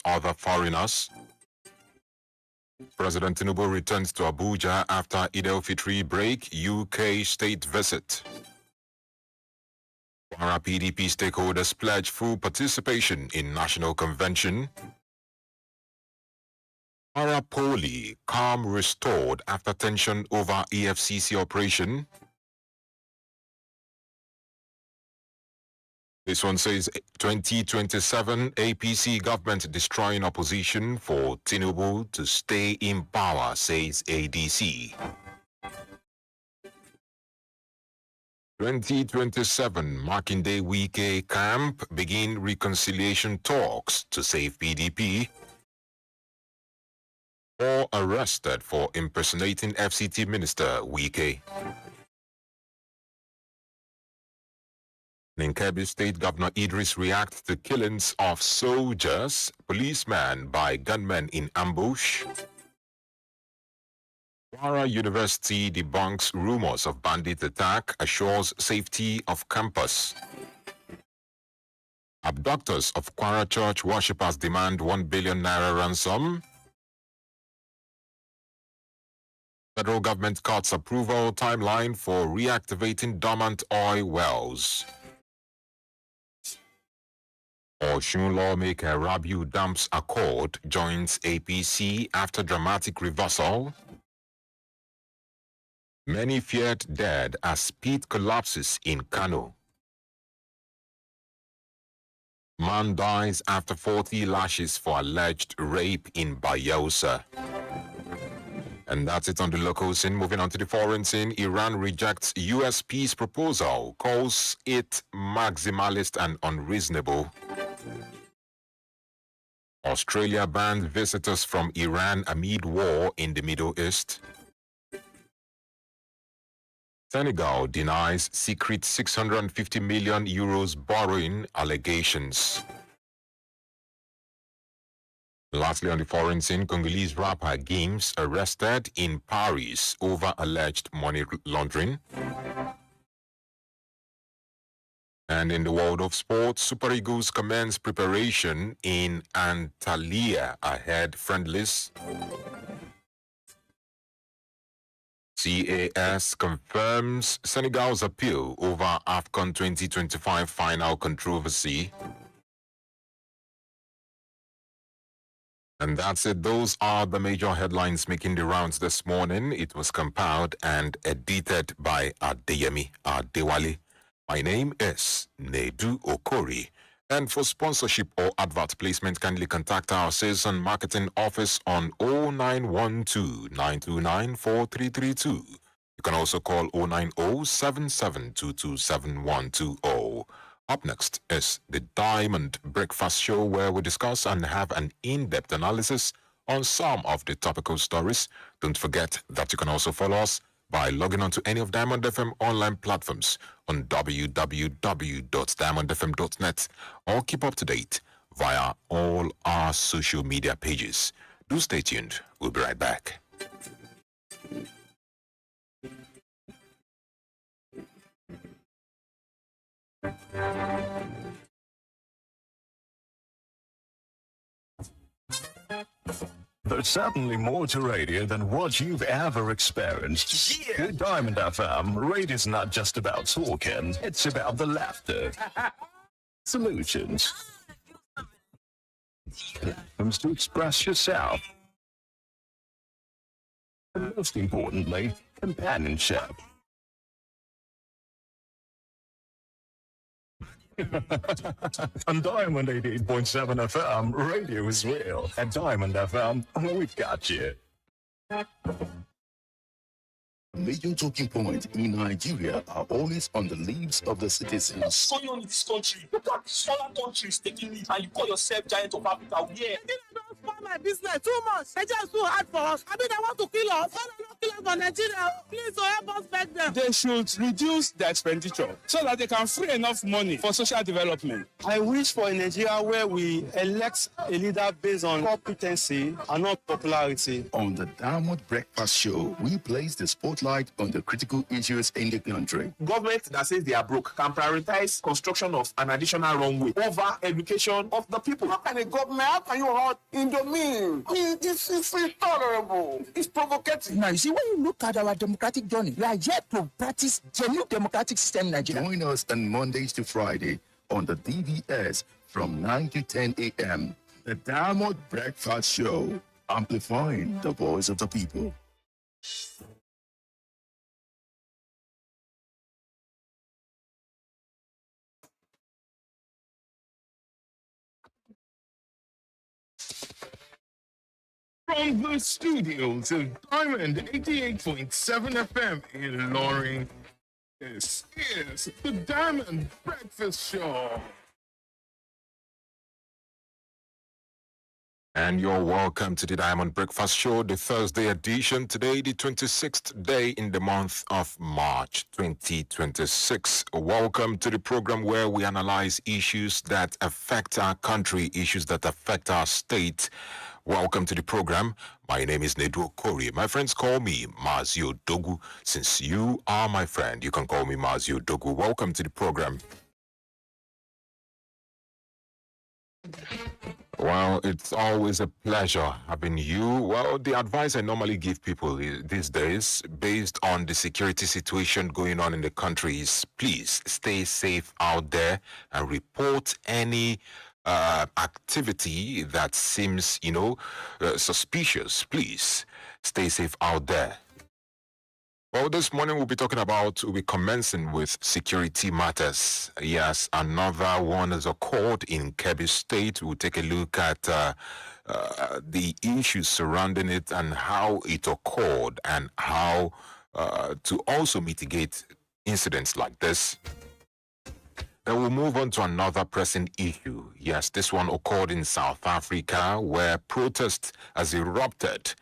other foreigners. President Tinubu returns to Abuja after Eid al-Fitr break, UK state visit. Kwara PDP stakeholders pledge full participation in National Convention. Kwara Poli, calm restored after tension over EFCC operation. This one says 2027 APC government destroying opposition for Tinubu to stay in power, says ADC. 2027 Makinde Wike camp begin reconciliation talks to save PDP. 4 arrested for impersonating FCT Minister Wike. In Kebbi State, Governor Idris reacts to killings of soldiers, policemen by gunmen in ambush. Kwara University debunks rumors of bandit attack, assures safety of campus. Abductors of Kwara church worshippers demand 1 billion naira ransom. Federal government cuts approval timeline for reactivating dormant oil wells. Osun lawmaker Rabiu Damps Accord joins APC after dramatic reversal. Many feared dead as pit collapses in Kano. Man dies after 40 lashes for alleged rape in Bayelsa. And that's it on the local scene. Moving on to the foreign scene, Iran rejects U.S. peace proposal, calls it maximalist and unreasonable. Australia bans visitors from Iran amid war in the Middle East. Senegal denies secret 650 million euros borrowing allegations. Lastly, on the foreign scene, Congolese rapper Gims arrested in Paris over alleged money laundering. And in the world of sports, Super Eagles commence preparation in Antalya ahead friendlies. CAS confirms Senegal's appeal over AFCON 2025 final controversy. And that's it. Those are the major headlines making the rounds this morning. It was compiled and edited by Adeyemi Adewale. My name is NEDU OKORIE. And for sponsorship or advert placement, kindly contact our sales and marketing office on 0912-929-4332. You can also call 090-7722-7120. Up next is the Diamond Breakfast Show, where we discuss and have an in-depth analysis on some of the topical stories. Don't forget that you can also follow us by logging on to any of Diamond FM online platforms on www.diamondfm.net, or keep up to date via all our social media pages. Do stay tuned. We'll be right back. There's certainly more to radio than what you've ever experienced. Yeah. Good Diamond FM, radio's not just about talking, it's about the laughter, solutions, platforms to express yourself, and most importantly, companionship. On Diamond 88.7 FM, radio is real. At Diamond FM, we've got you. Major talking points in Nigeria are always on the lips of the citizens. What's going on in this country? Look at smaller countries taking it, and you call yourself giant of Africa. Yeah. I don't spoil my business too much. They just too hard for us. I mean, they want to kill us. popular for Nigeria. Please, help us beg them. They should reduce their expenditure so that they can free enough money for social development. I wish for a Nigeria where we elect a leader based on competency and not popularity. On the Diamond Breakfast Show, we place the spotlight on the critical issues in the country. Government that says they are broke can prioritize construction of an additional runway over education of the people. How can a government, how can you hold in the mean? This is intolerable. It's provocative. Now, you see, when you look at our democratic journey, we are yet to practice genuine democratic system in Nigeria. Join us on Mondays to Friday on the DVS from 9 to 10 a.m. The Diamond Breakfast Show, amplifying the voice of the people. From the studios of Diamond 88.7 FM in Loring, this is the Diamond Breakfast Show. And you're welcome to the Diamond Breakfast Show, the Thursday edition. Today, the 26th day in the month of March 2026. Welcome to the program where we analyze issues that affect our country, issues that affect our state. Welcome to the program. My name is NEDU OKORIE. My friends call me Mazio Dogu. Since you are my friend, you can call me Mazio Dogu. Welcome to the program. Well, it's always a pleasure having you. Well, the advice I normally give people these days, based on the security situation going on in the country, is please stay safe out there and report any activity that seems, suspicious. Please stay safe out there. Well, this morning we'll be commencing with security matters. Yes, another one has occurred in Kebbi State. We'll take a look at the issues surrounding it and how it occurred and how to also mitigate incidents like this. Then we'll move on to another pressing issue. Yes, this one occurred in South Africa where protest has erupted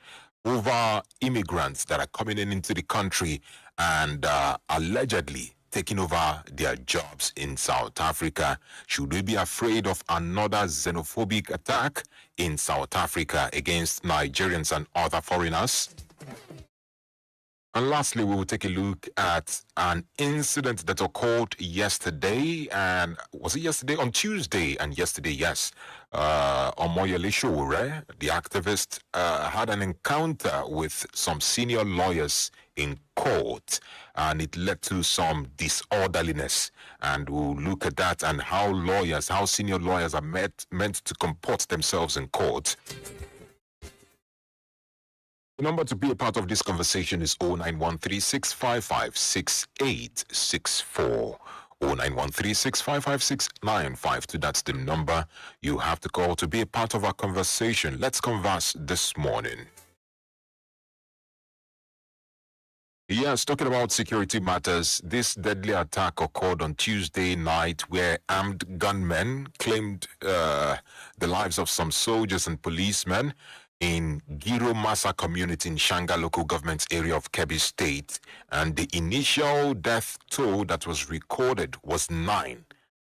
over immigrants that are coming into the country and allegedly taking over their jobs in South Africa. Should we be afraid of another xenophobic attack in South Africa against Nigerians and other foreigners? And lastly, we will take a look at an incident that occurred yesterday, and was it yesterday? On Tuesday, and yesterday, yes. Omoyele Sowore, the activist, had an encounter with some senior lawyers in court, and it led to some disorderliness. And we'll look at that and how senior lawyers are meant to comport themselves in court. The number to be a part of this conversation is 0913-655-6864. 0913-655-6952. That's the number you have to call to be a part of our conversation. Let's converse this morning. Yes, talking about security matters, this deadly attack occurred on Tuesday night where armed gunmen claimed the lives of some soldiers and policemen in Giro Massa community in Shanga local government area of Kebbi State, and the initial death toll that was recorded was 9.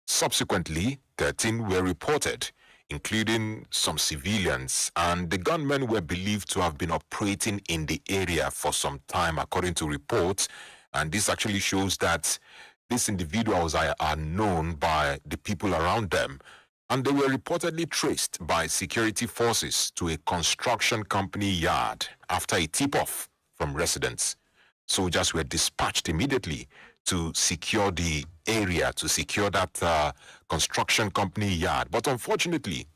Subsequently, 13 were reported, including some civilians, and the gunmen were believed to have been operating in the area for some time, according to reports, and this actually shows that these individuals are known by the people around them. And they were reportedly traced by security forces to a construction company yard after a tip-off from residents. Soldiers were dispatched immediately to secure the area, to secure that construction company yard. But unfortunately,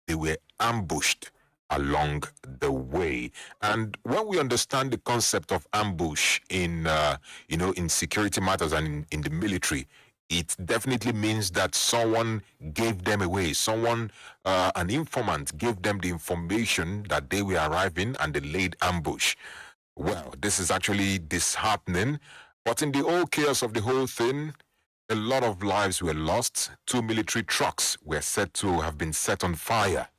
they were ambushed along the way. And when we understand the concept of ambush in security matters and in the military, it definitely means that someone gave them away. An informant gave them the information that they were arriving and they laid ambush. Well, this is actually disheartening. But in the whole chaos of the whole thing, a lot of lives were lost. 2 military trucks were said to have been set on fire.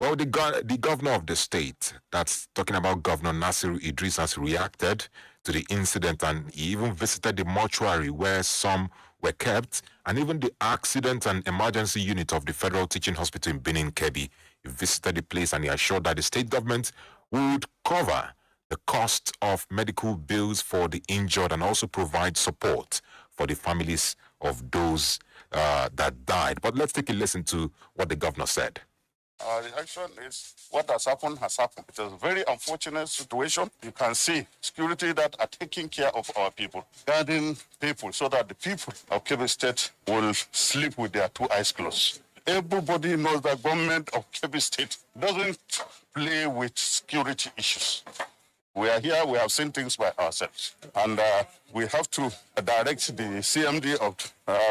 Well, the governor of the state, that's talking about Governor Nasiru Idris, has reacted to the incident, and he even visited the mortuary where some were kept, and even the accident and emergency unit of the Federal Teaching Hospital in Benin Kebbi. He visited the place and he assured that the state government would cover the cost of medical bills for the injured and also provide support for the families of those that died. But let's take a listen to what the governor said. Our reaction is what has happened has happened. It's a very unfortunate situation. You can see security that are taking care of our people, guarding people so that the people of Kebbi State will sleep with their two eyes closed. Everybody knows that government of Kebbi State doesn't play with security issues. We are here, we have seen things by ourselves. And we have to direct the CMD of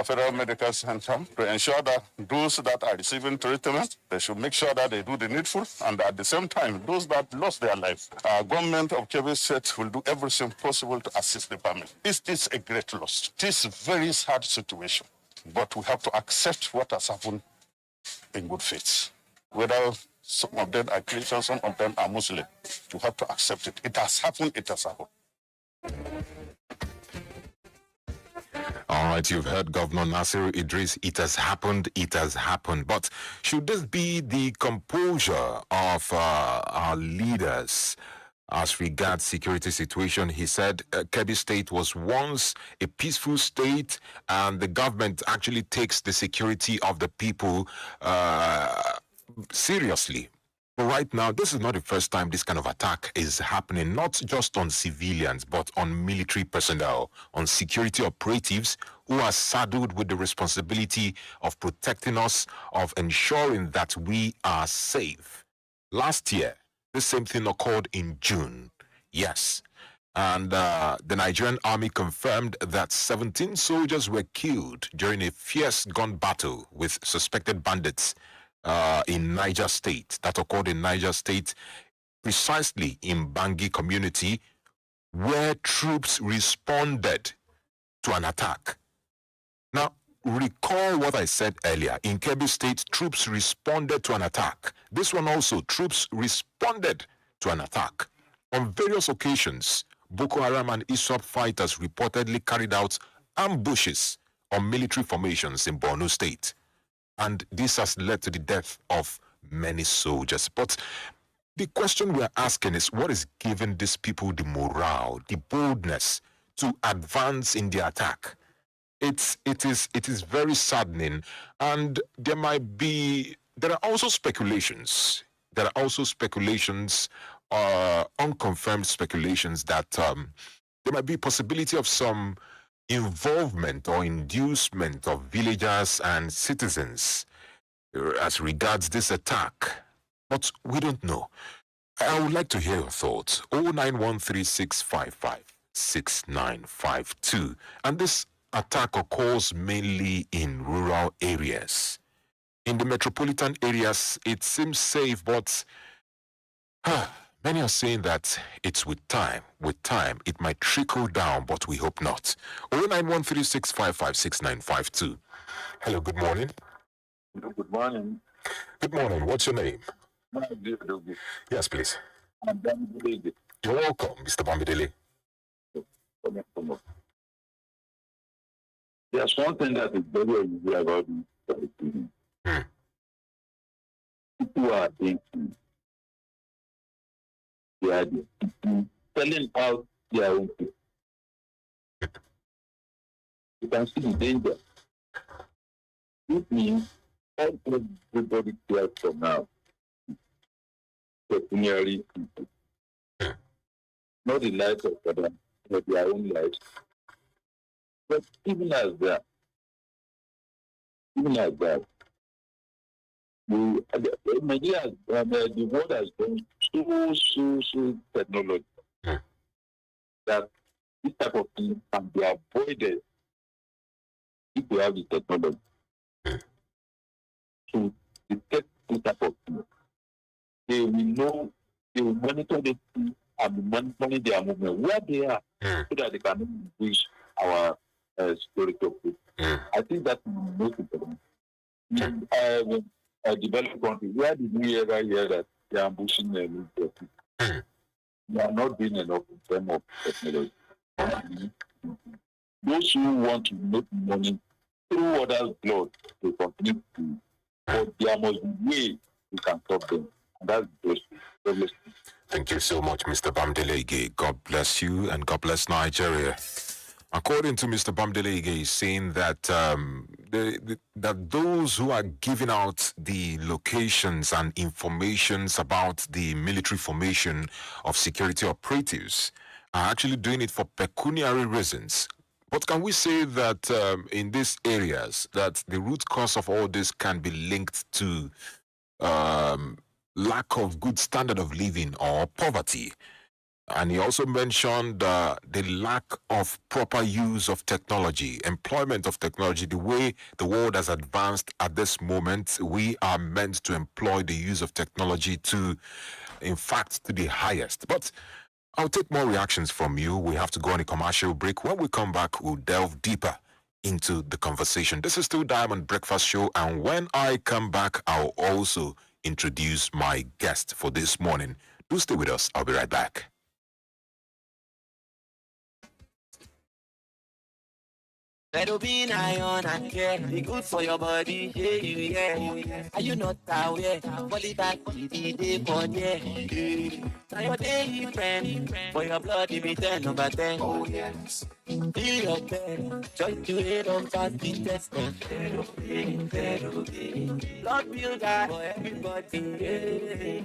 Federal Medical Center to ensure that those that are receiving treatment, they should make sure that they do the needful. And at the same time, those that lost their life, our government of Kebbi State will do everything possible to assist the family. It is a great loss. It is a very sad situation. But we have to accept what has happened in good faith. Whether some of them are Christians, some of them are Muslim. You have to accept it. It has happened, it has happened. All right, you've heard Governor Nasiru Idris. It has happened, it has happened. But should this be the composure of our leaders as regards security situation? He said Kebbi State was once a peaceful state, and the government actually takes the security of the people seriously. But right now, this is not the first time this kind of attack is happening, not just on civilians, but on military personnel, on security operatives who are saddled with the responsibility of protecting us, of ensuring that we are safe. Last year, the same thing occurred in June. Yes. And the Nigerian army confirmed that 17 soldiers were killed during a fierce gun battle with suspected bandits in Niger State. That occurred in Niger State, precisely in Bangi community, where troops responded to an attack. Now, recall what I said earlier. In Kebbi State, troops responded to an attack. This one also, troops responded to an attack. On various occasions, Boko Haram and ISWAP fighters reportedly carried out ambushes on military formations in Borno State. And this has led to the death of many soldiers. But the question we're asking is, what is giving these people the morale, the boldness to advance in the attack? It is very saddening, and there are also speculations. There are also speculations, unconfirmed speculations that there might be possibility of some involvement or inducement of villagers and citizens as regards this attack. But we don't know. I would like to hear your thoughts. 09136556952. And this attack occurs mainly in rural areas. In the metropolitan areas, it seems safe, but many are saying that it's with time, it might trickle down, but we hope not. 09136556952. Hello, good morning. Good morning. Good morning. What's your name? Yes, please. You're welcome, Mr. Bamidele. There's one thing that is very easy about this. People are thinking. They are telling out their own people. You can see the danger. This means everybody cares for now. Pecuniary people. Not the lives of others, but their own lives. But even as that, Nigeria, the world has gone so technology that this type of thing can be avoided if we have the technology. So detect this type of thing. They will know, they will monitor the thing and be monitoring their movement where they are so that they can reach our security of people. I think that's the most important. developed countries. Where did we ever hear that they are ambushing them? They are not doing enough in terms of technology. Those who want to make money through others' blood, they continue to, but there must be way we can stop them. And that's the best. Thank you so much, Mr. Bamdelege. God bless you and God bless Nigeria. According to Mr. Bamdelege, he's saying that that those who are giving out the locations and informations about the military formation of security operatives are actually doing it for pecuniary reasons. But can we say that in these areas that the root cause of all this can be linked to lack of good standard of living or poverty? And he also mentioned the lack of proper use of technology, employment of technology. The way the world has advanced at this moment, we are meant to employ the use of technology to, in fact, to the highest. But I'll take more reactions from you. We have to go on a commercial break. When we come back, we'll delve deeper into the conversation. This is still Diamond Breakfast Show, and when I come back, I'll also introduce my guest for this morning. Do stay with us. I'll be right back. Better iron and care, be good for your body, yeah. Are you not aware? Quality day for yeah. Now your daily friend, for your blood, be 10 over 10. Oh yes. Feel your bed, join to it on fast be tested. Blood builder for everybody, yeah.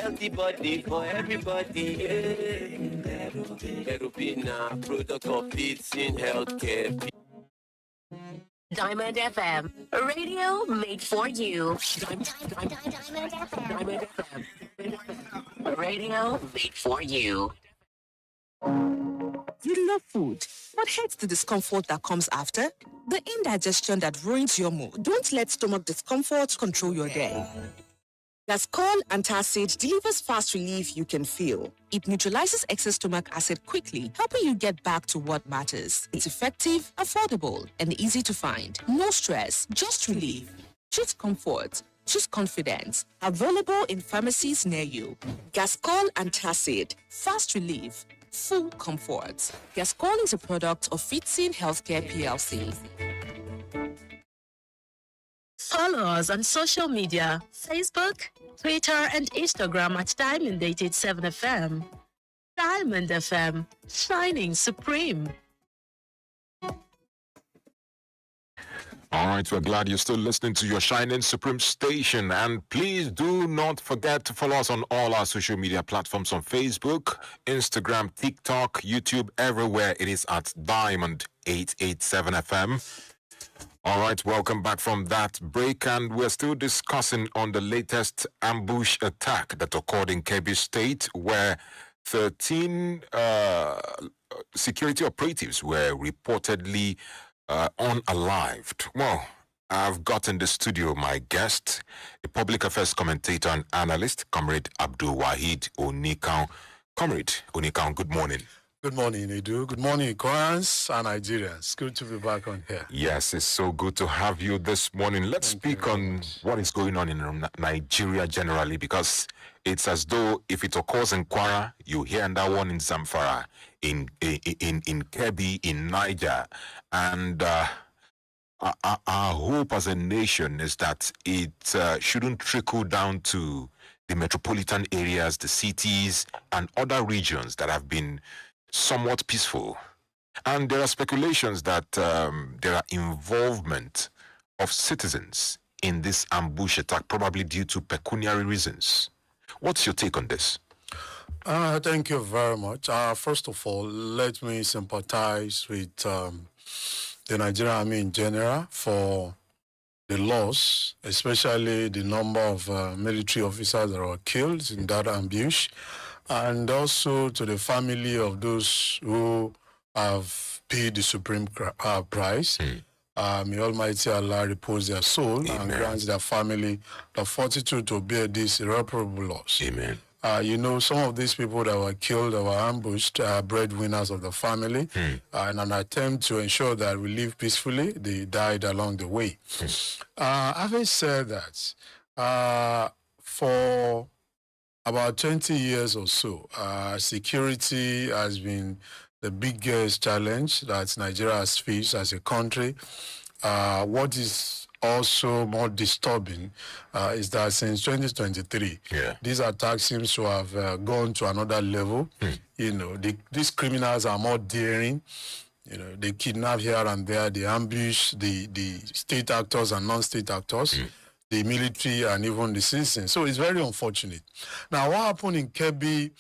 Healthy body for everybody, yeah. Perupina, product of Beats in healthcare. Diamond FM, a radio made for you. Diamond FM, a radio made for you. You love food, but hates the discomfort that comes after? The indigestion that ruins your mood. Don't let stomach discomfort control your day. Gascol Antacid delivers fast relief you can feel. It neutralizes excess stomach acid quickly, helping you get back to what matters. It's effective, affordable, and easy to find. No stress, just relief. Choose comfort. Choose confidence. Available in pharmacies near you. Gascol Antacid. Fast relief. Full comfort. Gascol is a product of Fitzin Healthcare PLC. Follow us on social media, Facebook, Twitter, and Instagram at Diamond 87 FM. Diamond FM, shining supreme. All right, we're glad you're still listening to your Shining Supreme station. And please do not forget to follow us on all our social media platforms on Facebook, Instagram, TikTok, YouTube, everywhere. It is at Diamond 887 FM. All right, welcome back from that break. And we're still discussing on the latest ambush attack that occurred in Kebbi State, where 13 security operatives were reportedly unalived. Well, I've got in the studio my guest, a public affairs commentator and analyst, Comrade Abdul Wahid Onikang. Comrade Onikang, good morning. Good morning, NEDU. Good morning, Koreans and Nigerians. Good to be back on here. Yes, it's so good to have you this morning. Let's speak on what is going on in Nigeria generally, because it's as though if it occurs in Kwara, you hear that one in Zamfara, in Kebbi, in Niger. And our hope as a nation is that it shouldn't trickle down to the metropolitan areas, the cities, and other regions that have been somewhat peaceful. And there are speculations that there are involvement of citizens in this ambush attack, probably due to pecuniary reasons. What's your take on this? Thank you very much. First of all, let me sympathize with the Nigerian Army in general for the loss, especially the number of military officers that were killed in that ambush, and also to the family of those who have paid the supreme price. May Almighty Allah repose their soul. Amen. And grant their family the fortitude to bear this irreparable loss. Amen. Some of these people that were killed or were ambushed are breadwinners of the family. In an attempt to ensure that we live peacefully, they died along the way. Having said that, for about 20 years or so, security has been the biggest challenge that Nigeria has faced as a country. What is also more disturbing is that since 2023, these attacks seems to have gone to another level. These criminals are more daring. They kidnap here and there, they ambush the state actors and non-state actors, the military and even the citizens. So it's very unfortunate. Now, what happened in Kebbi,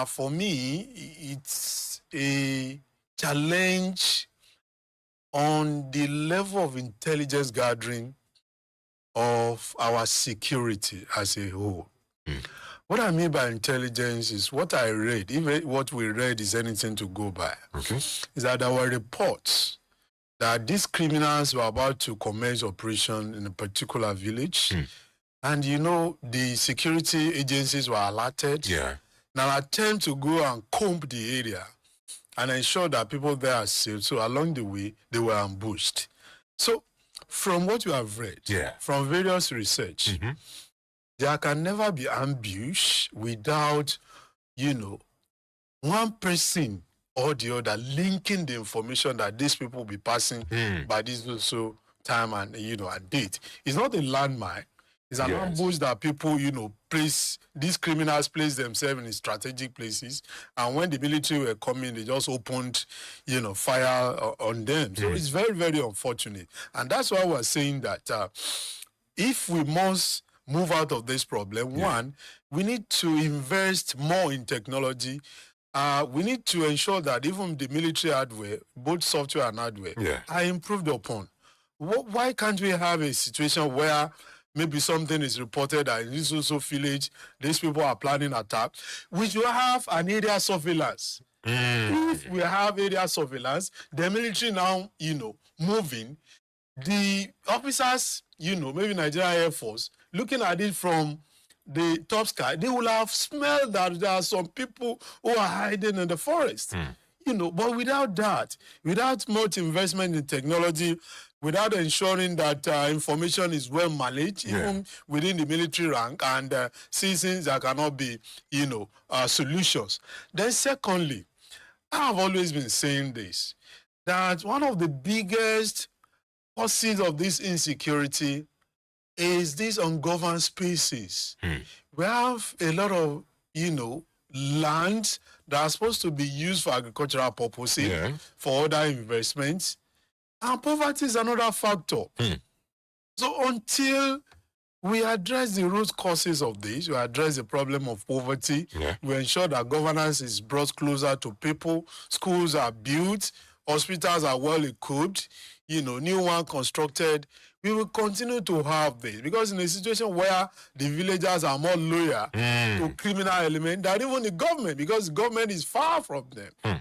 for me, it's a challenge on the level of intelligence gathering of our security as a whole. What I mean by intelligence is what I read, if what we read is anything to go by, is that there were reports that these criminals were about to commence operation in a particular village. And the security agencies were alerted. Now attempt to go and comb the area and ensure that people there are safe. So along the way, they were ambushed. So from what you have read, from various research, there can never be ambush without, one person or the other linking the information that these people will be passing by this also time and, and date. It's not a landmine. It's an ambush that people, these criminals place themselves in strategic places. And when the military were coming, they just opened, fire on them. So it's very, very unfortunate. And that's why we're saying that if we must move out of this problem, one, we need to invest more in technology. We need to ensure that even the military hardware, both software and hardware, are improved upon. Why can't we have a situation where maybe something is reported that in this also village, these people are planning attack? We should have an area surveillance. If we have area surveillance, the military now, moving, the officers, maybe Nigerian Air Force, looking at it from the top sky, they will have smelled that there are some people who are hiding in the forest. But without that, without much investment in technology, without ensuring that information is well managed, even within the military rank, and citizens, there cannot be, solutions. Then secondly, I have always been saying this, that one of the biggest causes of this insecurity is these ungoverned spaces. We have a lot of, land that are supposed to be used for agricultural purposes, for other investments. And poverty is another factor. So until we address the root causes of this, we address the problem of poverty, we ensure that governance is brought closer to people, schools are built, hospitals are well equipped, new one constructed, we will continue to have this. Because in a situation where the villagers are more loyal to criminal element than even the government, because the government is far from them.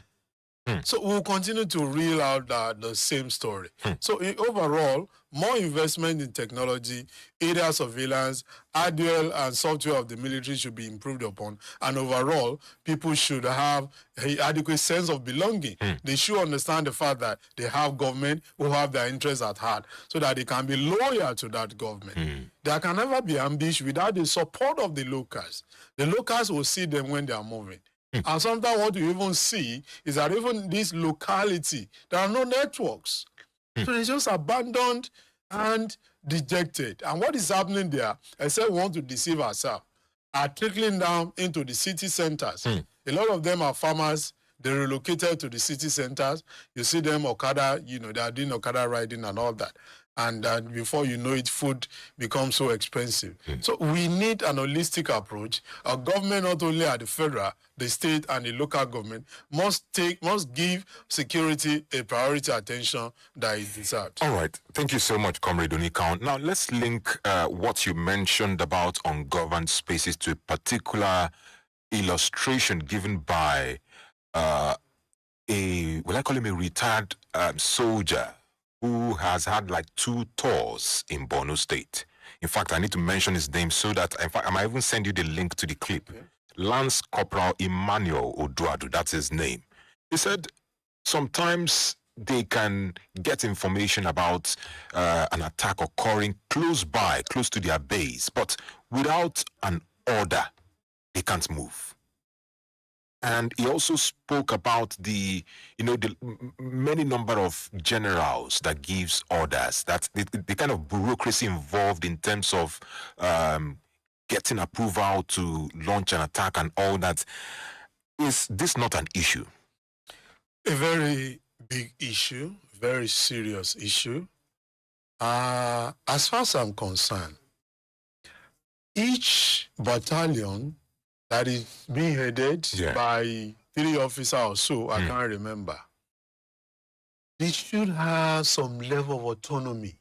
So we'll continue to reel out the same story. So overall, more investment in technology, area surveillance, hardware and software of the military should be improved upon. And overall, people should have an adequate sense of belonging. They should understand the fact that they have government who have their interests at heart, so that they can be loyal to that government. There can never be ambition without the support of the locals. The locals will see them when they are moving. And sometimes what you even see is that even this locality, there are no networks. So they're just abandoned and dejected. And what is happening there, except we want to deceive ourselves, are trickling down into the city centers. A lot of them are farmers. They relocated to the city centers. You see them Okada, they are doing Okada riding and all that. And before you know it, food becomes so expensive. So we need an holistic approach. Our government, not only at the federal, the state, and the local government, must give security a priority attention that it deserves. All right. Thank you so much, Comrade Onikon. Now, let's link what you mentioned about ungoverned spaces to a particular illustration given by I call him a retired soldier who has had like 2 tours in Borno State. In fact, I need to mention his name so that, in fact, I might even send you the link to the clip. Okay. Lance Corporal Emmanuel Oduadu, that's his name. He said sometimes they can get information about an attack occurring close by, close to their base, but without an order, they can't move. And he also spoke about the many number of generals that gives orders. That's the kind of bureaucracy involved in terms of getting approval to launch an attack and all that. Is this not an issue? A very big issue, very serious issue. As far as I'm concerned, each battalion that is being headed by 3 officers or so, I can't remember, they should have some level of autonomy.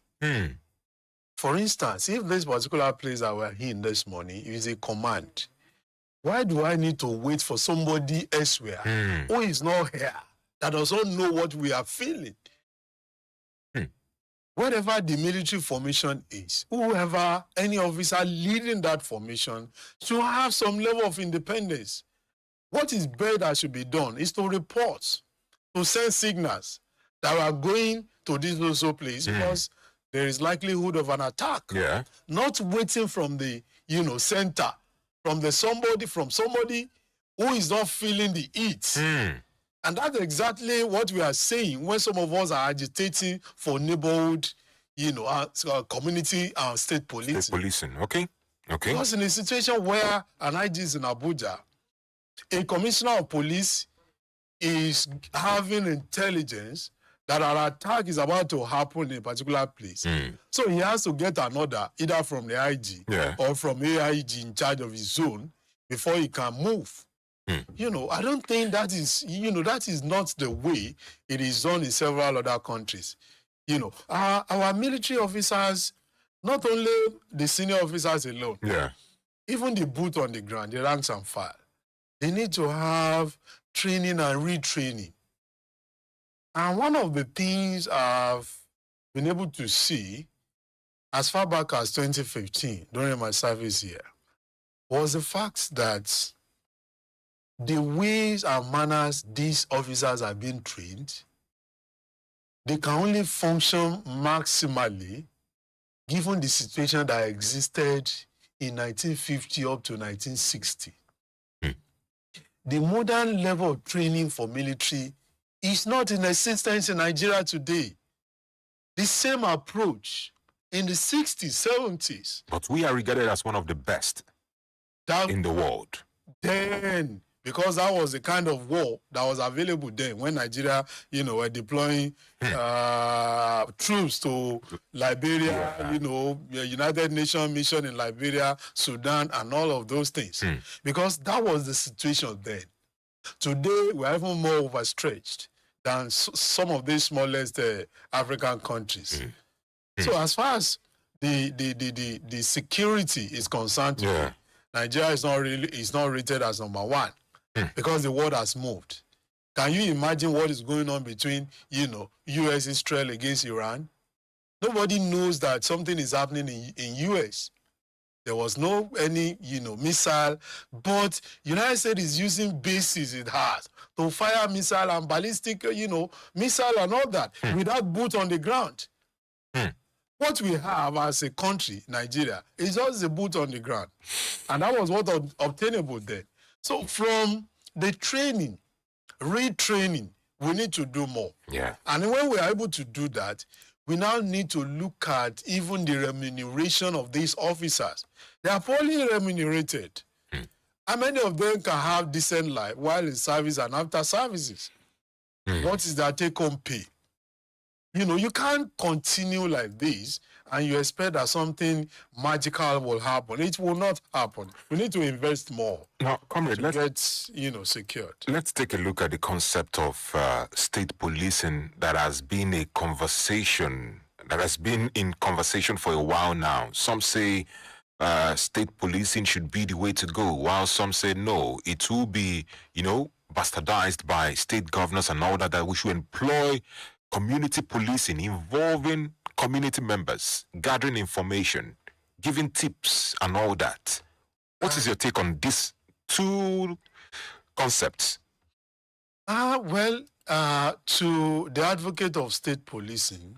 For instance, if this particular place that we're in this morning is a command, why do I need to wait for somebody elsewhere who is not here, that doesn't know what we are feeling? Whatever the military formation is, whoever, any officer leading that formation should have some level of independence. What is best that should be done is to report, to send signals that we are going to this also place because there is likelihood of an attack. Not waiting from the center, from somebody who is not feeling the heat. And that's exactly what we are saying when some of us are agitating for neighborhood, community and state policing. State policing, okay. Because in a situation where an IG is in Abuja, a commissioner of police is having intelligence that an attack is about to happen in a particular place. So he has to get an order either from the IG or from AIG in charge of his zone before he can move. I don't think that is, that is not the way it is done in several other countries. Our military officers, not only the senior officers alone, even the boot on the ground, the ranks and file, they need to have training and retraining. And one of the things I've been able to see as far back as 2015, during my service here, was the fact that the ways and manners these officers are being trained, they can only function maximally given the situation that existed in 1950 up to 1960. The modern level of training for military is not in existence in Nigeria today. The same approach in the 60s, 70s. But we are regarded as one of the best in the world. Then, because that was the kind of war that was available then when Nigeria, were deploying troops to Liberia, United Nations mission in Liberia, Sudan, and all of those things. Because that was the situation then. Today, we're even more overstretched than some of these smallest African countries. So as far as the security is concerned, Nigeria is not rated as number 1 because the world has moved. Can you imagine what is going on between, U.S. Israel against Iran? Nobody knows that something is happening in U.S. There was no any, missile, but United States is using bases it has to fire missile and ballistic, missile and all that without boot on the ground. What we have as a country, Nigeria, is just the boot on the ground. And that was what obtainable then. So from the training, retraining, we need to do more. And when we are able to do that, we now need to look at even the remuneration of these officers. They are poorly remunerated. How many of them can have decent life while in service and after services? What is their take-home pay? You can't continue like this and you expect that something magical will happen. It will not happen. We need to invest more. Now, comrade, let's get, secured. Let's take a look at the concept of state policing that has been in conversation for a while now. Some say state policing should be the way to go, while some say no, it will be, bastardized by state governors and all that we should employ community policing involving community members, gathering information, giving tips and all that. What is your take on these two concepts? To the advocate of state policing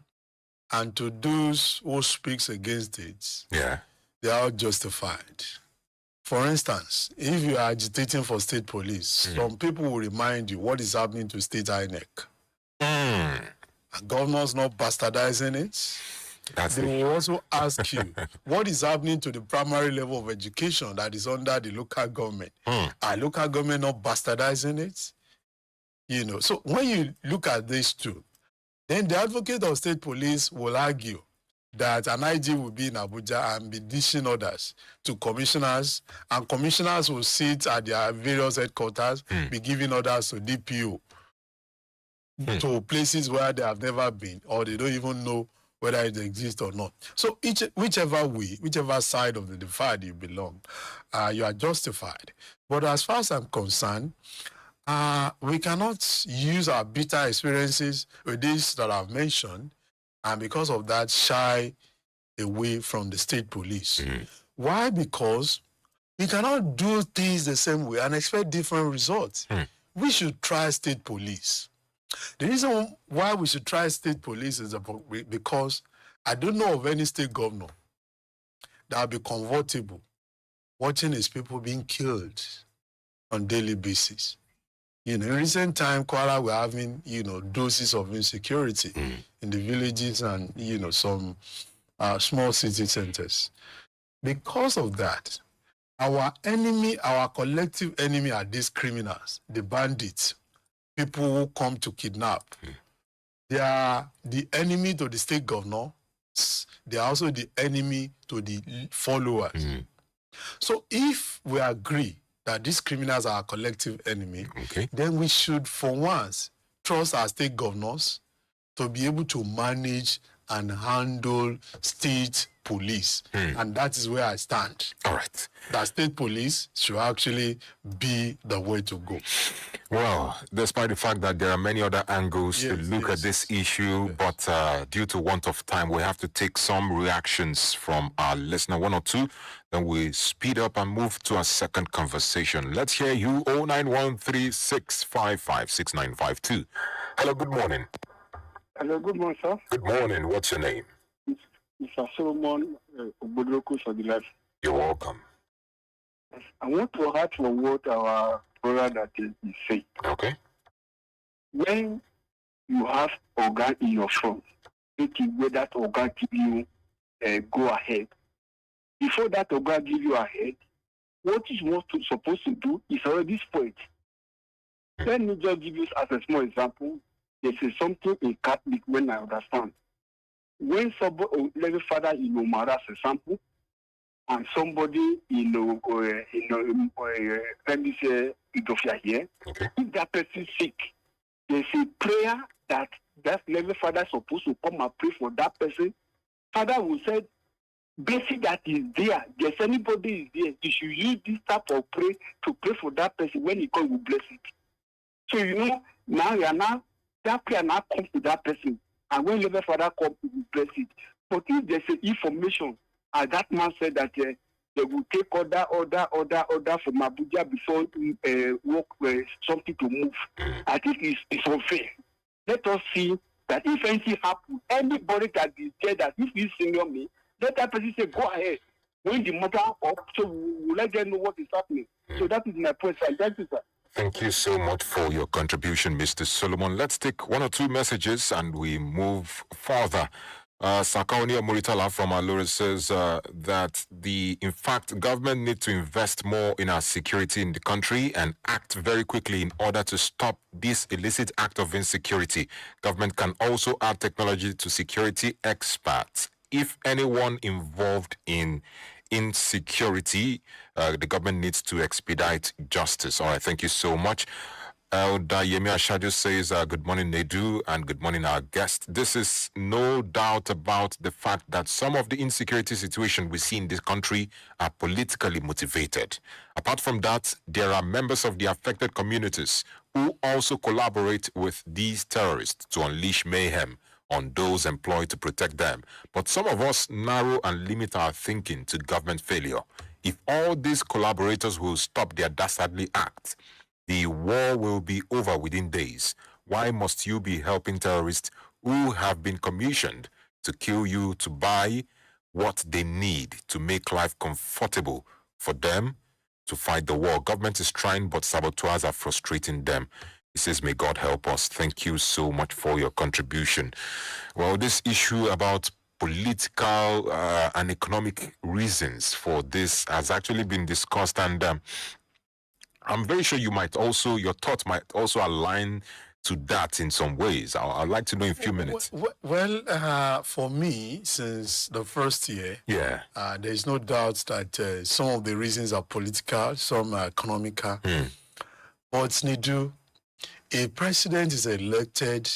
and to those who speaks against it, they are all justified. For instance, if you are agitating for state police, some people will remind you what is happening to state INEC. And governors not bastardizing it. They will also ask you what is happening to the primary level of education that is under the local government. Are local government not bastardizing it? You know, so when you look at these two, then the advocate of state police will argue that an IG will be in Abuja and be dishing orders to commissioners, and commissioners will sit at their various headquarters, be giving orders to DPO to places where they have never been, or they don't even know whether it exists or not. So whichever side of the divide you belong, you are justified. But as far as I'm concerned, we cannot use our bitter experiences with this that I've mentioned, and because of that, shy away from the state police. Why? Because we cannot do things the same way and expect different results. We should try state police. The reason why we should try state police is because I don't know of any state governor that will be comfortable watching his people being killed on daily basis. You know, in recent time, Kwara were having, doses of insecurity in the villages and, some small city centers. Because of that, our enemy, our collective enemy are these criminals, the bandits, people who come to kidnap. They are the enemy to the state governor. They are also the enemy to the followers. So if we agree that these criminals are a collective enemy, then we should, for once, trust our state governors to be able to manage and handle state police. And that is where I stand. All right. That state police should actually be the way to go. Well, despite the fact that there are many other angles to look at this issue, but due to want of time, we have to take some reactions from our listener, one or two. Then we speed up and move to our second conversation. Let's hear you, 09136556952. Hello, good morning. Hello, good morning, sir. Good morning. What's your name? Mr. Solomon Obodroko for the life. You're welcome. I want to add from what our brother that is saying. Okay. When you have organ in your front, thinking where that organ give you go ahead. Before that organ give you ahead, what is supposed to do is already spoiled. Let me just give you as a small example. This is something in Catholic when I understand. When somebody, let me father in Omara as a sample, and somebody let me say Ethiopia here, if that person is sick, there's a prayer that level father is supposed to come and pray for that person. Father will say, blessing that is there. There's anybody is there. You should use this type of prayer to pray for that person. When he comes, will bless it. So now that prayer now comes to that person, and when level father comes, he will bless it. But if there's an information, as that man said that they will take order from Abuja before something to move. I think it's unfair. Let us see that if anything happens, anybody that is there that if you senior me, let that person say go ahead. When the mother up, so we'll let them know what is happening. So that is my point, sir. Thank you, sir. Thank you so much for your contribution, Mr. Solomon. Let's take one or two messages and we move further. Sakaoni Muritala from Alure says that in fact, government need to invest more in our security in the country and act very quickly in order to stop this illicit act of insecurity. Government can also add technology to security experts. If anyone involved in insecurity, the government needs to expedite justice. All right, thank you so much. Yemi Ashadu says, good morning, NEDU, and good morning, our guest. This is no doubt about the fact that some of the insecurity situation we see in this country are politically motivated. Apart from that, there are members of the affected communities who also collaborate with these terrorists to unleash mayhem on those employed to protect them. But some of us narrow and limit our thinking to government failure. If all these collaborators will stop their dastardly act, the war will be over within days. Why must you be helping terrorists who have been commissioned to kill you to buy what they need to make life comfortable for them to fight the war? Government is trying, but saboteurs are frustrating them. He says, may God help us. Thank you so much for your contribution. Well, this issue about political and economic reasons for this has actually been discussed, and I'm very sure your thoughts might also align to that in some ways. I'd like to know in a few minutes. Well, for me, since the first year, there's no doubt that some of the reasons are political, some are economical. But NEDU, a president is elected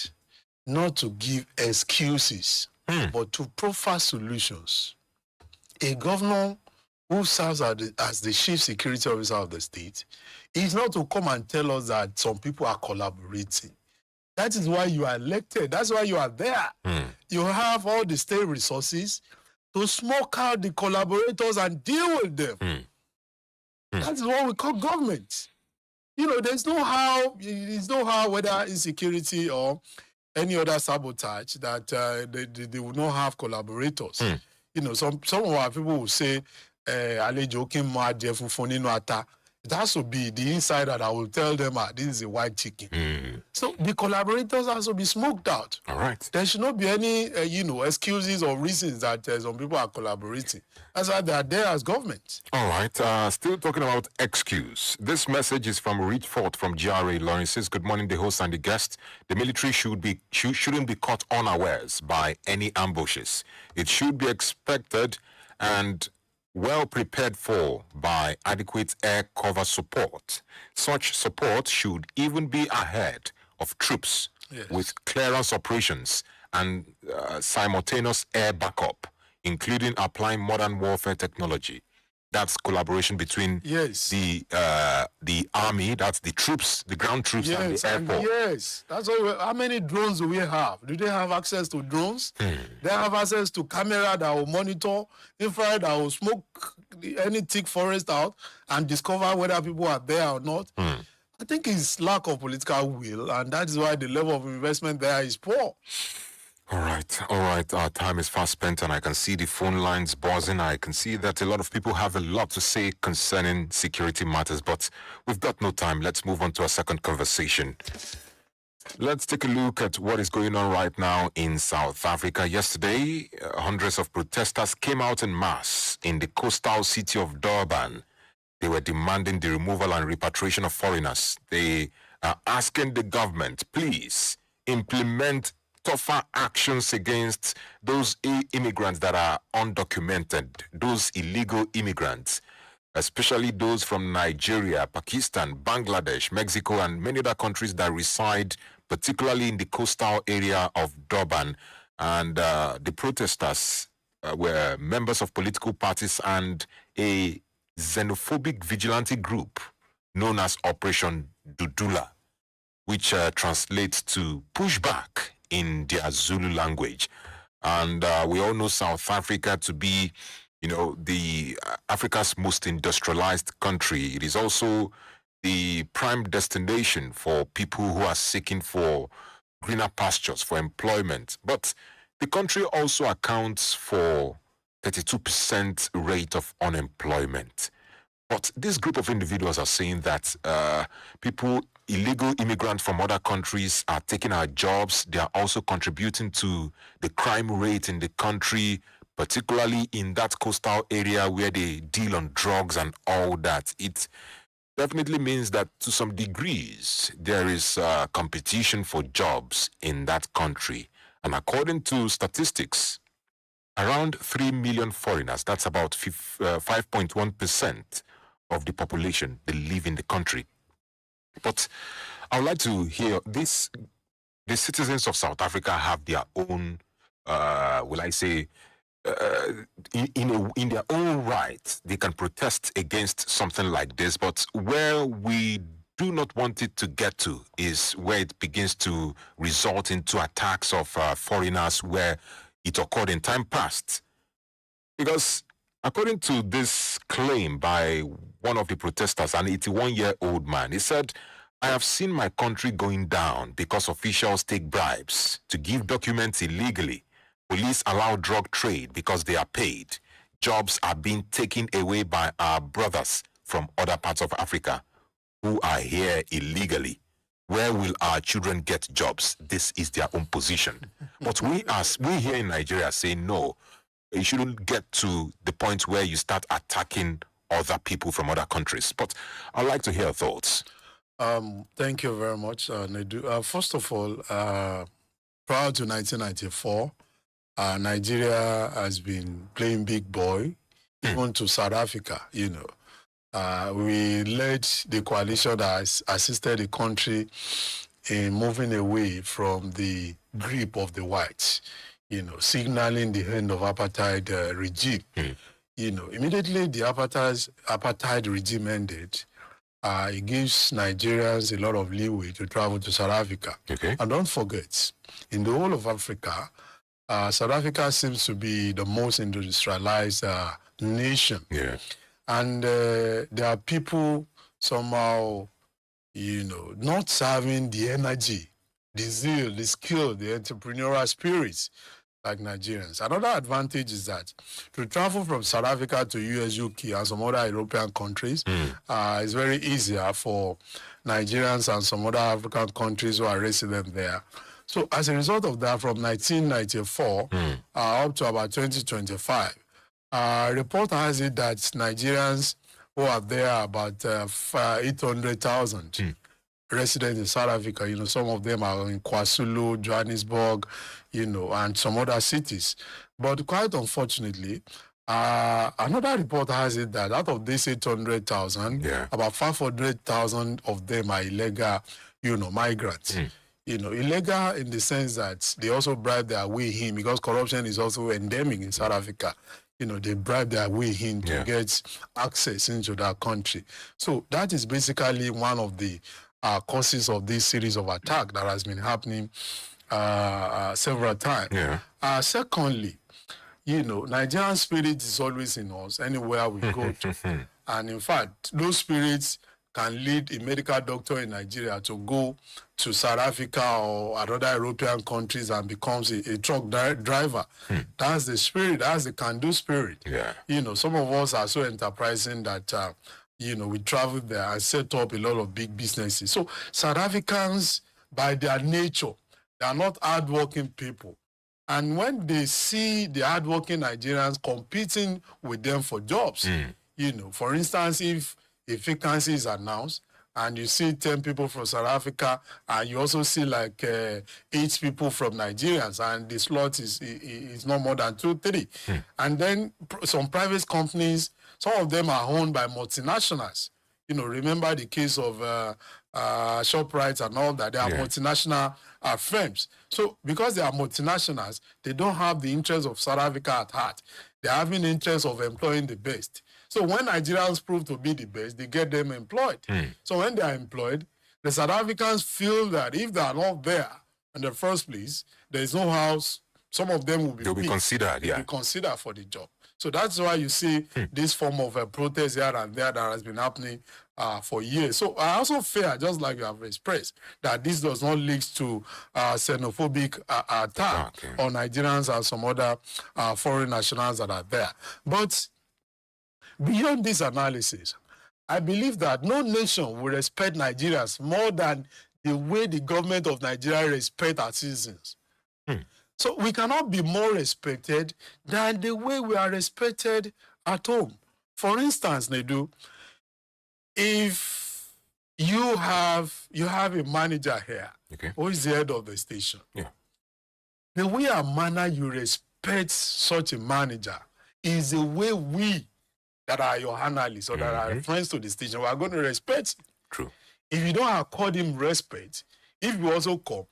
not to give excuses, but to proffer solutions. A governor who serves as the chief security officer of the state is not to come and tell us that some people are collaborating. That is why you are elected. That's why you are there. You have all the state resources to smoke out the collaborators and deal with them. That is what we call government. You know, there's no how, whether insecurity or any other sabotage, that they will not have collaborators. You know, some of our people will say, it has to be the insider that will tell them, this is a white chicken. So the collaborators has to be smoked out. All right. There should not be any, excuses or reasons that some people are collaborating. That's why they are there as government. All right. Still talking about excuse. This message is from Richford from GRA. Lawrence says, good morning, the host and the guest. The military shouldn't be caught unawares by any ambushes. It should be expected and well prepared for by adequate air cover support. Such support should even be ahead of troops with clearance operations and simultaneous air backup, including applying modern warfare technology. That's collaboration between the army, that's the troops, the ground troops, and the airport. Yes, that's why. How many drones do we have? Do they have access to drones? They have access to camera that will monitor infrared, that will smoke any thick forest out and discover whether people are there or not. I think it's lack of political will, and that is why the level of investment there is poor. All right. Our time is fast spent, and I can see the phone lines buzzing. I can see that a lot of people have a lot to say concerning security matters, but we've got no time. Let's move on to our second conversation. Let's take a look at what is going on right now in South Africa. Yesterday, hundreds of protesters came out en masse in the coastal city of Durban. They were demanding the removal and repatriation of foreigners. They are asking the government, please implement tougher actions against those immigrants that are undocumented, those illegal immigrants, especially those from Nigeria, Pakistan, Bangladesh, Mexico, and many other countries that reside particularly in the coastal area of Durban. And the protesters were members of political parties and a xenophobic vigilante group known as Operation Dudula, which translates to pushback in their Zulu language. And we all know South Africa to be, the Africa's most industrialized country. It is also the prime destination for people who are seeking for greener pastures, for employment. But the country also accounts for 32% rate of unemployment. But this group of individuals are saying that illegal immigrants from other countries are taking our jobs. They are also contributing to the crime rate in the country, particularly in that coastal area where they deal on drugs and all that. It definitely means that to some degrees, there is competition for jobs in that country. And according to statistics, around 3 million foreigners, that's about 5.1% of the population, they live in the country. But I would like to hear this. The citizens of South Africa have their own, in their own right, they can protest against something like this. But where we do not want it to get to is where it begins to result into attacks of foreigners where it occurred in time past. Because according to this claim by one of the protesters, an 81-year-old man, he said, I have seen my country going down because officials take bribes to give documents illegally. Police allow drug trade because they are paid. Jobs are being taken away by our brothers from other parts of Africa who are here illegally. Where will our children get jobs? This is their own position. But we here in Nigeria say no. You shouldn't get to the point where you start attacking other people from other countries. But I'd like to hear your thoughts. Thank you very much, NEDU. First of all, prior to 1994, Nigeria has been playing big boy, even to South Africa, you know. We led the coalition that has assisted the country in moving away from the grip of the whites, you know, signaling the end of apartheid regime. You know, immediately the apartheid regime ended, it gives Nigerians a lot of leeway to travel to South Africa. Okay. And don't forget, in the whole of Africa, South Africa seems to be the most industrialized nation. Yeah. And there are people somehow, you know, not having the energy, the zeal, the skill, the entrepreneurial spirits like Nigerians. Another advantage is that to travel from South Africa to US, UK, and some other European countries is very easier for Nigerians and some other African countries who are resident there. So as a result of that, from 1994 up to about 2025, report has it that Nigerians who are there are about 800,000 residents in South Africa. You know, some of them are in KwaZulu, Johannesburg, you know, and some other cities. But quite unfortunately, another report has it that out of these 800,000, about 500,000 of them are illegal, you know, migrants. You know, illegal in the sense that they also bribe their way in, because corruption is also endemic in South Africa. You know, they bribe their way in to get access into that country. So that is basically one of the causes of this series of attack that has been happening several times. Secondly, you know, Nigerian spirit is always in us anywhere we go to. And in fact, those spirits can lead a medical doctor in Nigeria to go to South Africa or other European countries and becomes a truck driver. That's the spirit, that's the can-do spirit. You know, some of us are so enterprising that, you know, we travel there and set up a lot of big businesses. So South Africans, by their nature, they are not hardworking people. And when they see the hardworking Nigerians competing with them for jobs, you know, for instance, if a vacancy is announced and you see 10 people from South Africa and you also see like 8 people from Nigerians and the slot is not more than 2, 3. And then some private companies, some of them are owned by multinationals. You know, remember the case of ShopRite and all that. They are multinational firms. So because they are multinationals, they don't have the interests of South Africa at heart. They are having interest of employing the best. So when Nigerians prove to be the best, they get them employed. So when they are employed, the South Africans feel that if they are not there in the first place, there is no house. Some of them will be considered. They'll be considered for the job. So that's why you see this form of a protest here and there that has been happening for years. So I also fear, just like you have expressed, that this does not lead to xenophobic attack on Nigerians and some other foreign nationals that are there. But beyond this analysis, I believe that no nation will respect Nigerians more than the way the government of Nigeria respects our citizens. So we cannot be more respected than the way we are respected at home. For instance, NEDU, if you have a manager here who is the head of the station, the way and manner you respect such a manager is the way we that are your analysts or that are friends to the station, we are going to respect him. True. If you don't accord him respect, if you also come,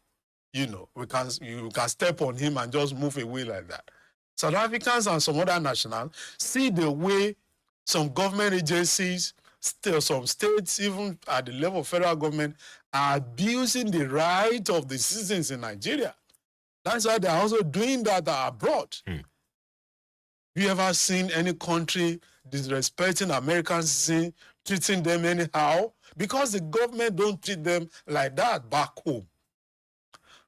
you know, you can step on him and just move away like that. South Africans and some other nationals see the way some government agencies some states, even at the level of federal government, are abusing the right of the citizens in Nigeria. That's why they're also doing that abroad. You ever seen any country disrespecting American citizens, treating them anyhow? Because the government don't treat them like that back home.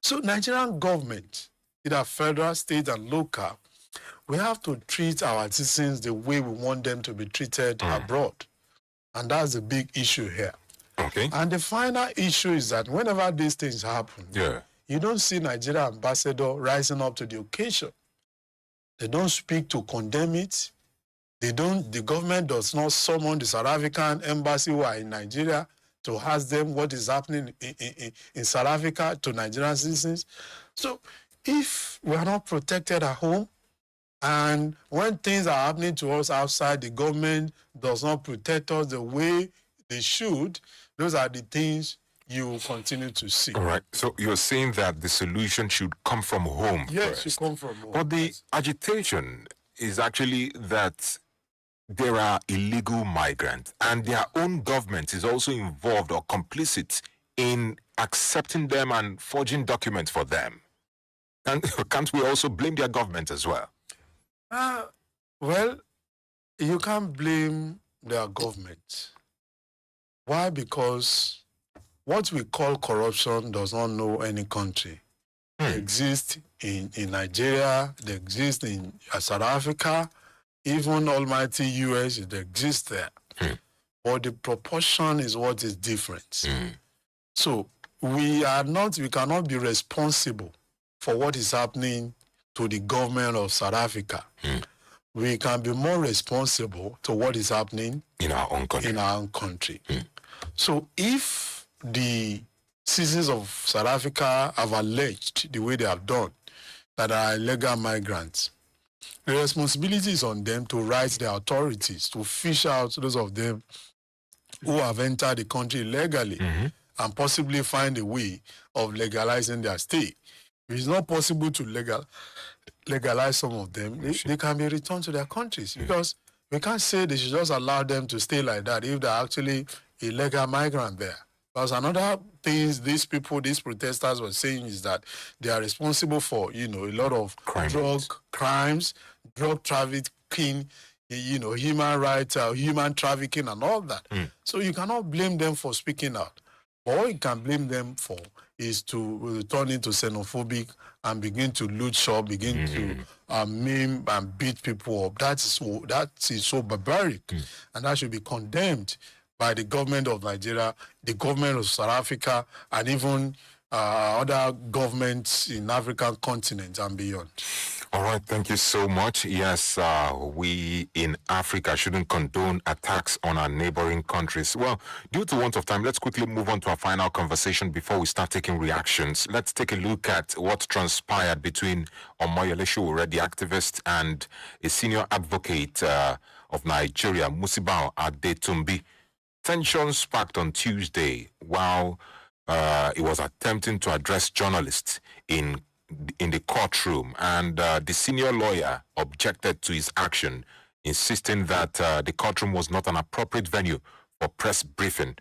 So Nigerian government, either federal, state, and local, we have to treat our citizens the way we want them to be treated abroad. And that's the big issue here. Okay. And the final issue is that whenever these things happen, you don't see Nigeria ambassador rising up to the occasion. They don't speak to condemn it. The government does not summon the South African embassy who are in Nigeria to ask them what is happening in South Africa to Nigerian citizens. So if we are not protected at home, and when things are happening to us outside, the government does not protect us the way they should, those are the things you will continue to see. All right. So you're saying that the solution should come from home Yes, first. it should come from home. But the agitation is actually that there are illegal migrants and their own government is also involved or complicit in accepting them and forging documents for them. And can't we also blame their government as well? Well, you can't blame their government. Why? Because what we call corruption does not know any country. They exist in Nigeria, they exist in South Africa, even almighty US, it exists there. But the proportion is what is different. So we cannot be responsible for what is happening to the government of South Africa. We can be more responsible to what is happening in our own country. So if the citizens of South Africa have alleged the way they have done that are illegal migrants, the responsibility is on them to write the authorities to fish out those of them who have entered the country illegally and possibly find a way of legalizing their stay. If it's not possible to legalize some of them, they can be returned to their countries because we can't say they should just allow them to stay like that if they're actually illegal migrant there. Because another thing these protesters were saying is that they are responsible for, a lot of crimes, drug trafficking, human rights, human trafficking and all that. So you cannot blame them for speaking out. But what you can blame them for is to turn into xenophobic and begin to loot shop, begin to maim and beat people up. That is so barbaric. And that should be condemned by the government of Nigeria, the government of South Africa, and even other governments in African continent and beyond. All right, thank you so much. Yes, we in Africa shouldn't condone attacks on our neighboring countries. Well, due to want of time, let's quickly move on to our final conversation before we start taking reactions. Let's take a look at what transpired between Omoyele Sowore, the activist, and a senior advocate of Nigeria, Musibao Adetumbi. Tension sparked on Tuesday while he was attempting to address journalists in the courtroom, and the senior lawyer objected to his action, insisting that the courtroom was not an appropriate venue for press briefing.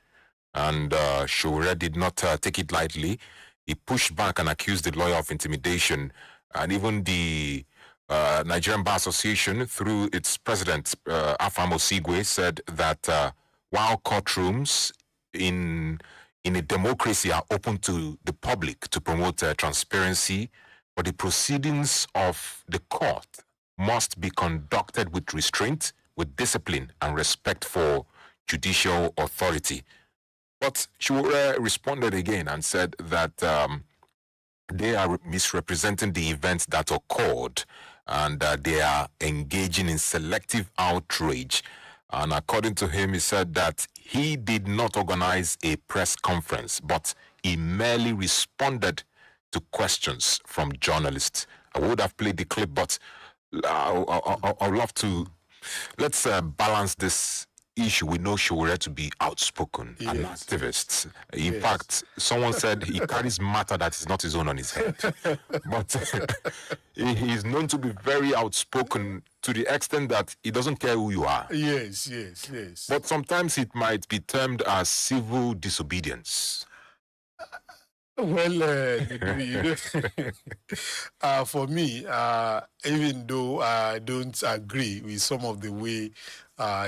And Sowore did not take it lightly. He pushed back and accused the lawyer of intimidation, and even the Nigerian Bar Association, through its president, Afam Osigwe, said that while courtrooms in a democracy are open to the public to promote transparency, but the proceedings of the court must be conducted with restraint, with discipline, and respect for judicial authority. But Sowore responded again and said that they are misrepresenting the events that occurred and they are engaging in selective outrage. And according to him, he said that he did not organize a press conference, but he merely responded to questions from journalists. I would have played the clip, but I'd love to, let's balance this issue, we know Showore to be outspoken, an activist. In fact, someone said he carries matter that is not his own on his head. But he is known to be very outspoken to the extent that he doesn't care who you are. Yes. But sometimes it might be termed as civil disobedience. Well, for me, even though I don't agree with some of the way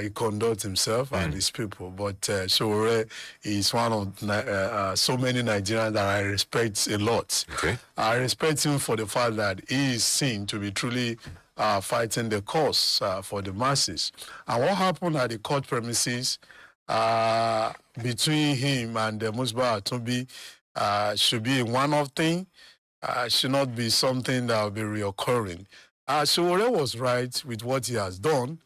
he conducts himself and his people, but Showore is one of so many Nigerians that I respect a lot. Okay. I respect him for the fact that he is seen to be truly fighting the cause for the masses. And what happened at the court premises between him and Musba Atumbi should be a one-off thing, should not be something that will be reoccurring. Showore was right with what he has done,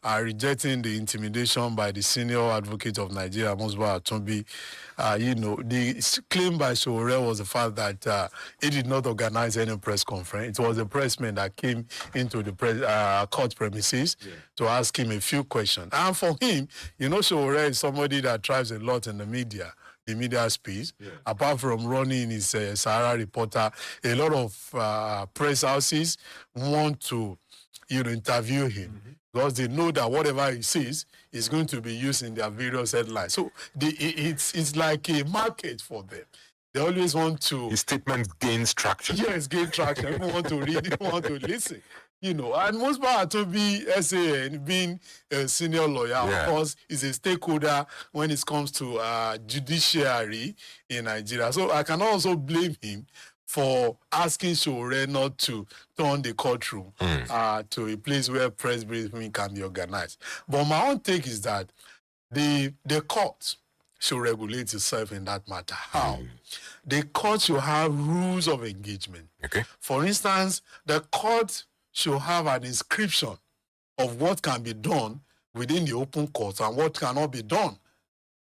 rejecting the intimidation by the senior advocate of Nigeria, Musba Atumbi. The claim by Showore was the fact that he did not organize any press conference. It was the pressman that came into the court premises to ask him a few questions. And for him, Showore is somebody that thrives a lot in the media space. Apart from running his Sahara Reporter, a lot of press houses want to, interview him because they know that whatever he says is going to be used in their various headlines. So it's like a market for them. They always want to... His statement gains traction. Yes, gain traction. People want to read, people want to listen. And Musba Atumbi, SAN, being a senior lawyer, of course, is a stakeholder when it comes to judiciary in Nigeria. So I can also blame him for asking Showore not to turn the courtroom to a place where press briefing can be organized. But my own take is that the court should regulate itself in that matter. How? The court should have rules of engagement. Okay. For instance, the court should have an inscription of what can be done within the open court and what cannot be done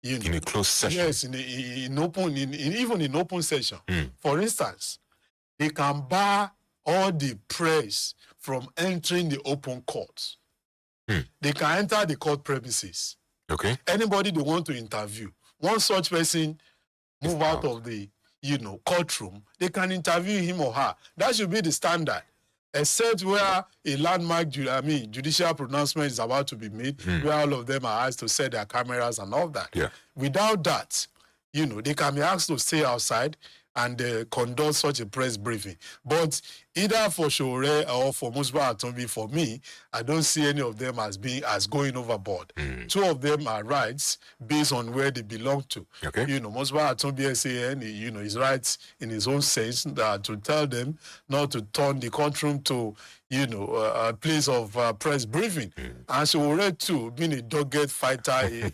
in a closed session. Yes, even in open session. For instance, they can bar all the press from entering the open court. They can enter the court premises. Okay. Anybody they want to interview, once such person move out of the courtroom, they can interview him or her. That should be the standard. Except where a landmark, judicial pronouncement is about to be made, where all of them are asked to set their cameras and all that. Yeah. Without that, they can be asked to stay outside and conduct such a press briefing. But either for Showore or for Musba Atumbi, for me, I don't see any of them as going overboard. Two of them are rights based on where they belong to. Okay. Musba Atumbi SAN, his rights in his own sense to tell them not to turn the courtroom to a place of press briefing. And Showore too, being a dogged fighter,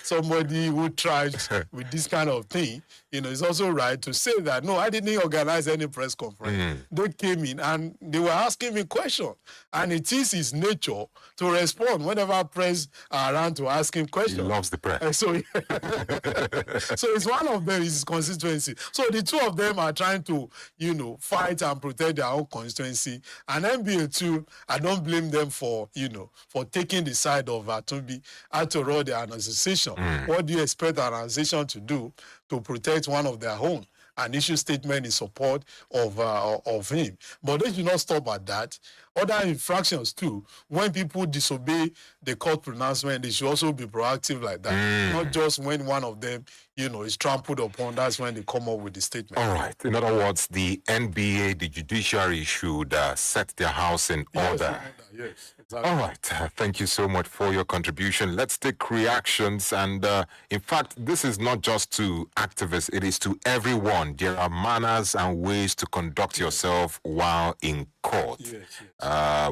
somebody who tries with this kind of thing, it's also right to say that, no, I didn't organize any press conference. They came in and they were asking me questions. And it is his nature to respond whenever press are around to ask him questions. He loves the press. So it's one of them, his constituency. So the two of them are trying to, fight and protect their own constituency. And NBA too, I don't blame them for taking the side of Atumbi. After all, they are an association. What do you expect an association to do to protect one of their own and issue statement in support of him? But they should not stop at that. Other infractions too, when people disobey the court pronouncement, they should also be proactive like that. Not just when one of them, is trampled upon, that's when they come up with the statement. All right. In other words, the NBA, the judiciary should set their house in order. Yes, exactly. All right. Thank you so much for your contribution. Let's take reactions. And in fact, this is not just to activists, it is to everyone. There are manners and ways to conduct yourself while in court. Yes.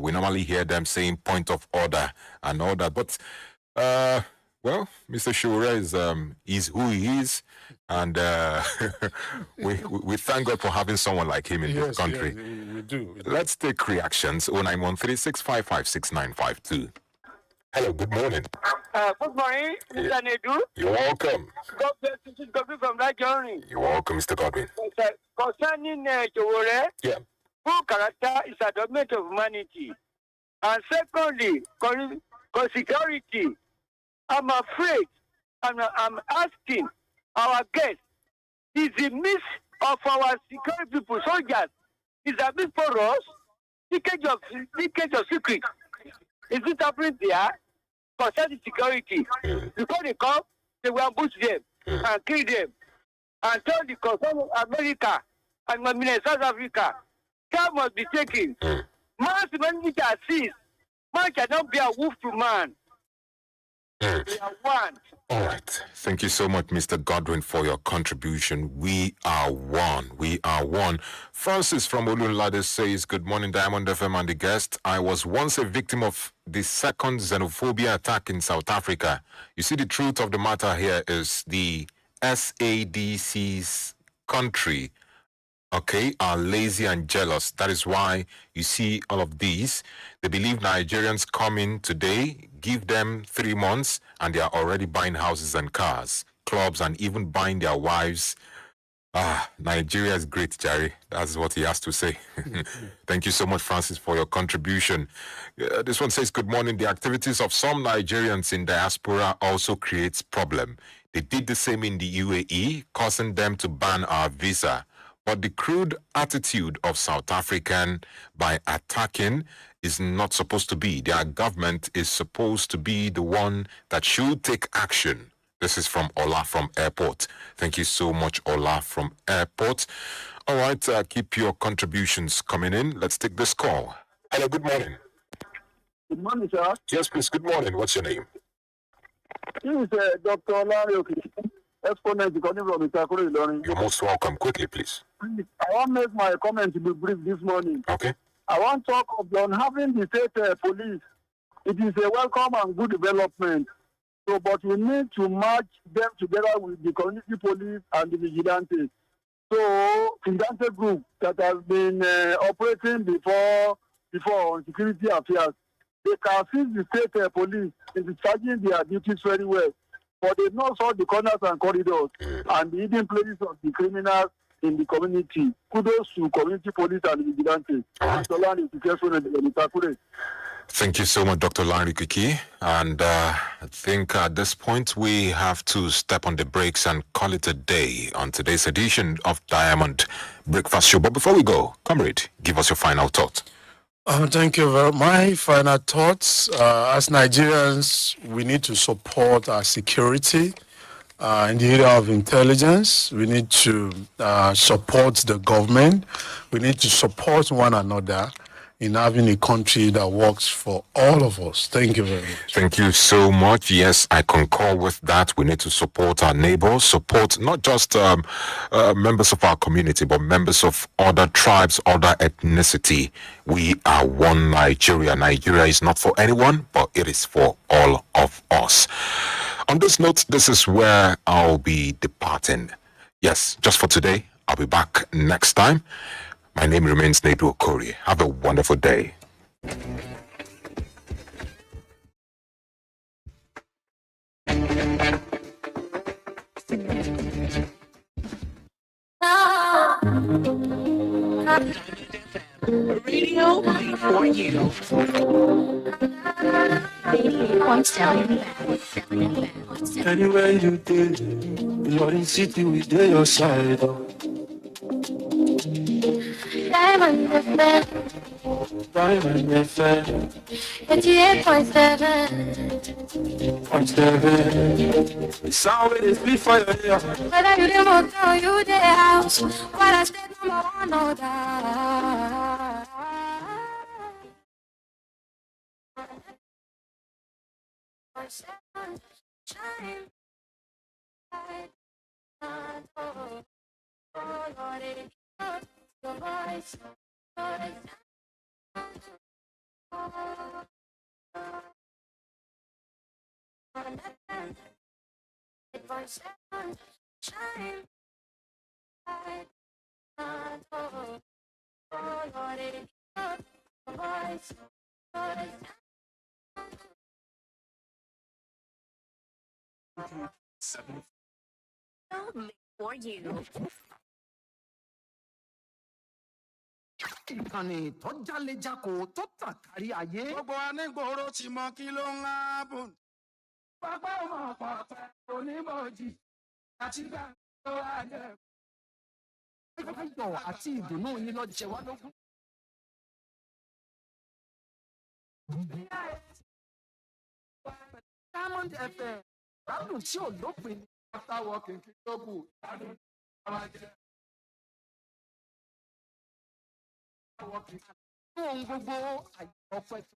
We normally hear them saying point of order and all that. But, well, Mr. Showore is who he is. And we thank God for having someone like him in this country. Yes, we do. Let's take reactions. 0913-655-6952. Hello, good morning. Good morning, Mr. NEDU. You're welcome. God bless you. This is Godwin from that journey. You're welcome, Mr. Godwin. Concerning Showore, Yeah. good character is a document of humanity. And secondly, for security. I'm afraid, and I'm asking our guests, is the miss of our security people, soldiers, is a miss for us? Leakage of secret. Is it happening there? Concerning security. Before they come, they will ambush them and kill them. And tell the concern of America and South Africa, care must be taken. Man's humanity are seized. Man cannot be a wolf to man. We are one. All right. Thank you so much, Mr. Godwin, for your contribution. We are one. We are one. Francis from Olunlade says, good morning, Diamond FM and the guest. I was once a victim of the second xenophobia attack in South Africa. You see, the truth of the matter here is the SADC's country, okay, are lazy and jealous. That is why you see all of these. They believe Nigerians come in today, give them 3 months, and they are already buying houses and cars, clubs, and even buying their wives. Nigeria is great, Jerry. That's what he has to say. Thank you so much, Francis, for your contribution. This one says, good morning. The activities of some Nigerians in diaspora also creates problem. They did the same in the UAE, causing them to ban our visa. But the crude attitude of South African by attacking is not supposed to be. Their government is supposed to be the one that should take action. This is from Ola from Airport. Thank you so much, Ola from Airport. All right, keep your contributions coming in. Let's take this call. Hello, good morning. Good morning, sir. Yes, please, good morning. What's your name? This is Dr. Larry, exponent coming from OKORIE. You're most welcome. Quickly, please. I want to make my comment to be brief this morning. Okay. I want to talk on having the state police. It is a welcome and good development. So, but we need to merge them together with the community police and the vigilantes. So, vigilante group that has been operating before on security affairs, they can assist the state police in discharging their duties very well. But they know all the corners and corridors and the hidden places of the criminals in the community. Kudos to community police and vigilantes. Thank you so much, Dr. Larry Kiki. And I think at this point we have to step on the brakes and call it a day on today's edition of Diamond Breakfast Show. But before we go, comrade, give us your final thought. Thank you very much. My final thoughts, as Nigerians, we need to support our security in the area of intelligence. We need to support the government. We need to support one another in having a country that works for all of us. Thank you very much. Thank you so much. Yes, I concur with that. We need to support our neighbors, support not just members of our community, but members of other tribes, other ethnicity. We are one Nigeria. Nigeria is not for anyone, but it is for all of us. On this note, this is where I'll be departing. Yes, just for today. I'll be back next time. My name remains NEDU OKORIE. Have a wonderful day. Radio for you. Anywhere you did, you're in city with your side. Diamond FM. Diamond FM. 88.7. The sound with is beat for your ear. Whether you the motel, you the house, what I said number one or that. For you. ìkànnì tó jálejako tó tàn kárí ayé. gbogbo anígboro ti mọ kí ló ń hábùn. pápá ọmọ pàtẹ onímọ̀jì àti gbàgbọ́ àjẹ. ayọ̀ àti ìdùnnú yín lọ jẹ wá lógún. Diamond FM ládùn tí ò lópin ní after working kí ló kù ládùn tí wọ́n máa jẹ. Fún ohun gbogbo àyè ọpẹ́ tó.